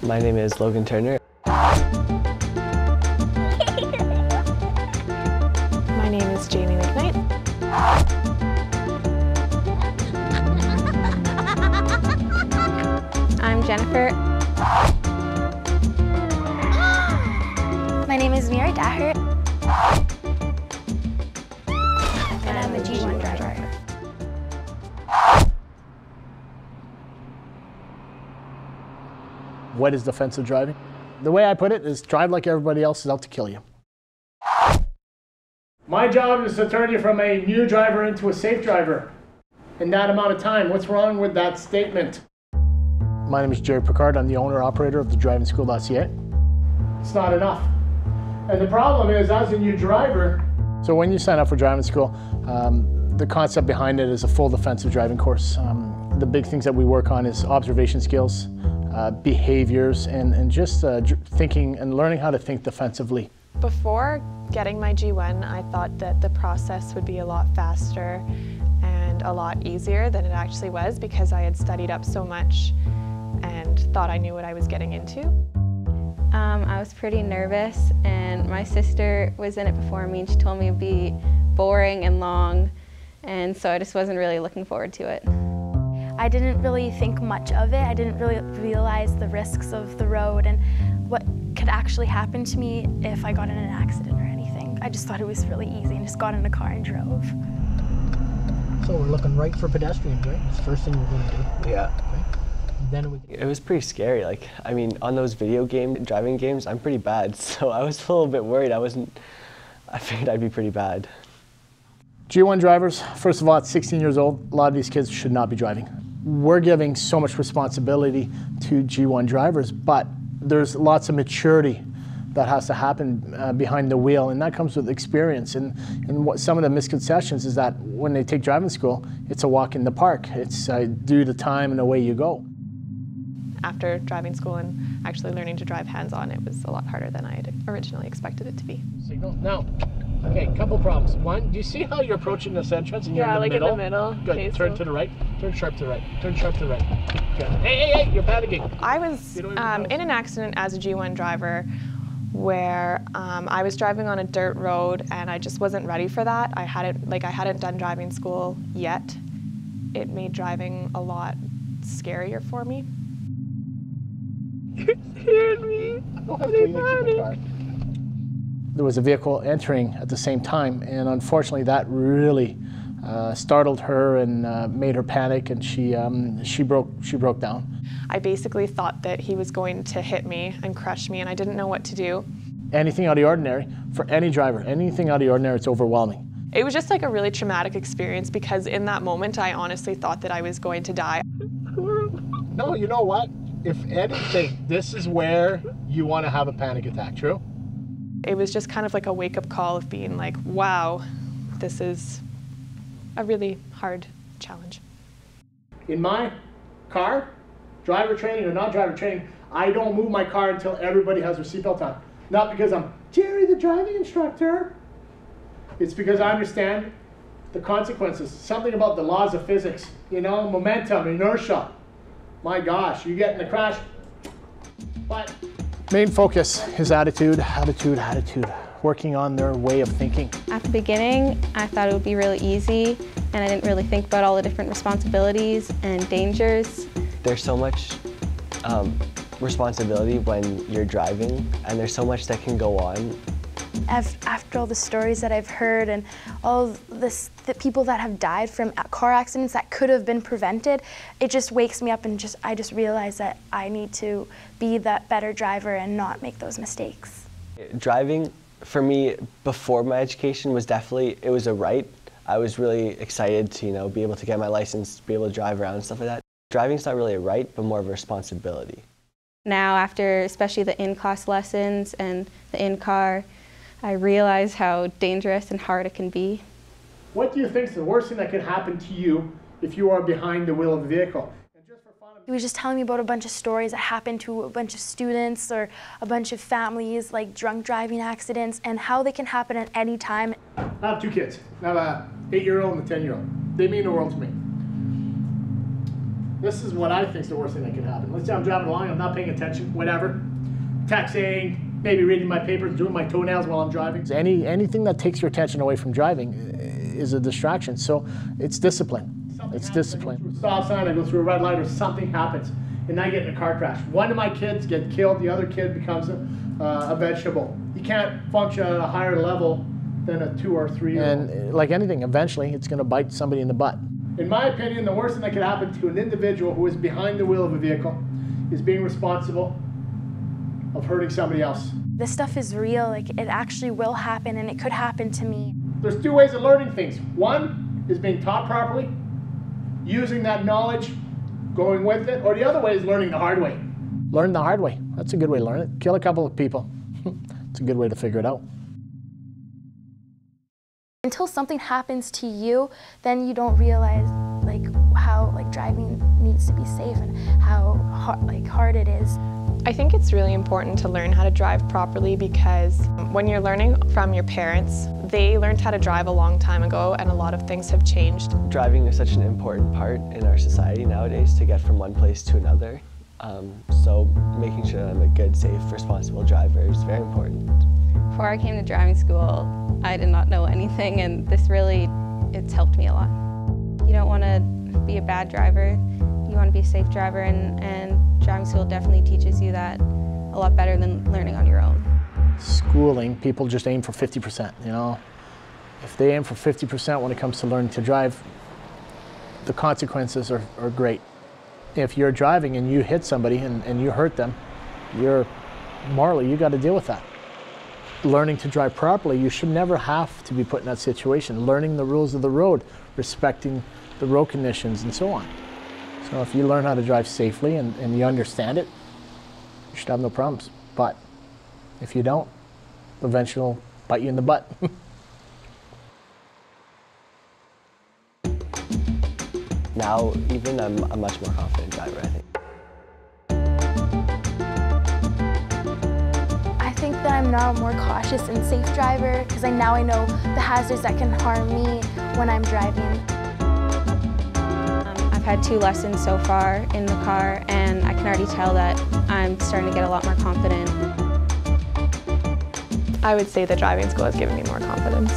My name is Logan Turner. My name is Jamie McKnight. I'm Jennifer. My name is Mira Daher. And I'm a G1 driver. What is defensive driving? The way I put it is drive like everybody else is out to kill you. My job is to turn you from a new driver into a safe driver in that amount of time. What's wrong with that statement? My name is Jerry Picard. I'm the owner-operator of the DrivingSchool.ca. It's not enough. And the problem is, as a new driver, so when you sign up for driving school, the concept behind it is a full defensive driving course. The big things that we work on is observation skills, behaviors, and just thinking and learning how to think defensively. Before getting my G1, I thought that the process would be a lot faster and a lot easier than it actually was because I had studied up so much and thought I knew what I was getting into. I was pretty nervous, and my sister was in it before me, and she told me it'd be boring and long, and so I just wasn't really looking forward to it. I didn't really think much of it. I didn't really realize the risks of the road and what could actually happen to me if I got in an accident or anything. I just thought it was really easy and just got in a car and drove. So we're looking right for pedestrians, right? That's the first thing we're going to do. Yeah. Okay. Then It was pretty scary. I mean, on those driving games, I'm pretty bad, so I was a little bit worried. I figured I'd be pretty bad. G1 drivers, first of all, at 16 years old, a lot of these kids should not be driving. We're giving so much responsibility to G1 drivers, but there's lots of maturity that has to happen behind the wheel, and that comes with experience. And what some of the misconceptions is that when they take driving school, it's a walk in the park. It's due to time and away you go. After driving school and actually learning to drive hands-on, it was a lot harder than I had originally expected it to be. Signal. Now, okay, couple problems. One, do you see how you're approaching this entrance and you're in the middle? Yeah, like in the middle. Good. Okay, Turn to the right. Turn sharp to the right. Turn sharp to the right. Good. Hey, you're panicking. I was in an accident as a G1 driver where I was driving on a dirt road and I just wasn't ready for that. I hadn't done driving school yet. It made driving a lot scarier for me. You scared me. There was a vehicle entering at the same time, and unfortunately that really startled her and made her panic, and she broke down. I basically thought that he was going to hit me and crush me, and I didn't know what to do. Anything out of the ordinary, for any driver, anything out of the ordinary, it's overwhelming. It was just like a really traumatic experience because in that moment I honestly thought that I was going to die. No, you know what? If anything, this is where you want to have a panic attack, true? It was just kind of like a wake-up call of being like, wow, this is a really hard challenge. In my car, driver training or not driver training, I don't move my car until everybody has their seatbelt on. Not because I'm Jerry, the driving instructor. It's because I understand the consequences. Something about the laws of physics, you know, momentum, inertia. My gosh, you get in a crash. But main focus is attitude. Working on their way of thinking. At the beginning, I thought it would be really easy, and I didn't really think about all the different responsibilities and dangers. There's so much responsibility when you're driving, and there's so much that can go on. After all the stories that I've heard and all the people that have died from car accidents that could have been prevented, it just wakes me up and I just realize that I need to be that better driver and not make those mistakes. Driving, for me, before my education was it was a right. I was really excited to, be able to get my license, be able to drive around and stuff like that. Driving's not really a right, but more of a responsibility. Now, after especially the in-class lessons and the in-car, I realize how dangerous and hard it can be. What do you think is the worst thing that could happen to you if you are behind the wheel of a vehicle? He was just telling me about a bunch of stories that happened to a bunch of students or a bunch of families, like drunk driving accidents, and how they can happen at any time. I have two kids. I have an 8-year-old and a 10-year-old. They mean the world to me. This is what I think is the worst thing that could happen. Let's say I'm driving along, I'm not paying attention, whatever. Texting, maybe reading my papers, doing my toenails while I'm driving. Anything that takes your attention away from driving is a distraction. So it's discipline. It's discipline. I go through a stop sign, I go through a red light, or something happens, and I get in a car crash. One of my kids get killed, the other kid becomes a vegetable. You can't function at a higher level than a 2 or 3 year old. And like anything, eventually it's going to bite somebody in the butt. In my opinion, the worst thing that could happen to an individual who is behind the wheel of a vehicle is being responsible of hurting somebody else. This stuff is real, like it actually will happen and it could happen to me. There's 2 ways of learning things. One is being taught properly, using that knowledge, going with it, or the other way is learning the hard way. Learn the hard way. That's a good way to learn it. Kill a couple of people. It's a good way to figure it out. Until something happens to you, then you don't realize how driving needs to be safe and how hard it is. I think it's really important to learn how to drive properly because when you're learning from your parents, they learned how to drive a long time ago and a lot of things have changed. Driving is such an important part in our society nowadays to get from one place to another. So making sure that I'm a good, safe, responsible driver is very important. Before I came to driving school, I did not know anything, and this really, it's helped me a lot. You don't want to be a bad driver, you want to be a safe driver, and driving school definitely teaches you that a lot better than learning on your own. Schooling, people just aim for 50%, you know. If they aim for 50% when it comes to learning to drive, the consequences are great. If you're driving and you hit somebody and you hurt them, morally, you got to deal with that. Learning to drive properly, you should never have to be put in that situation. Learning the rules of the road, respecting the road conditions, and so on. So if you learn how to drive safely and you understand it, you should have no problems. But if you don't, eventually it'll bite you in the butt. Now, even I'm a much more confident driver, I think. I think that I'm now a more cautious and safe driver because now I know the hazards that can harm me when I'm driving. I've had 2 lessons so far in the car, and I can already tell that I'm starting to get a lot more confident. I would say that driving school has given me more confidence.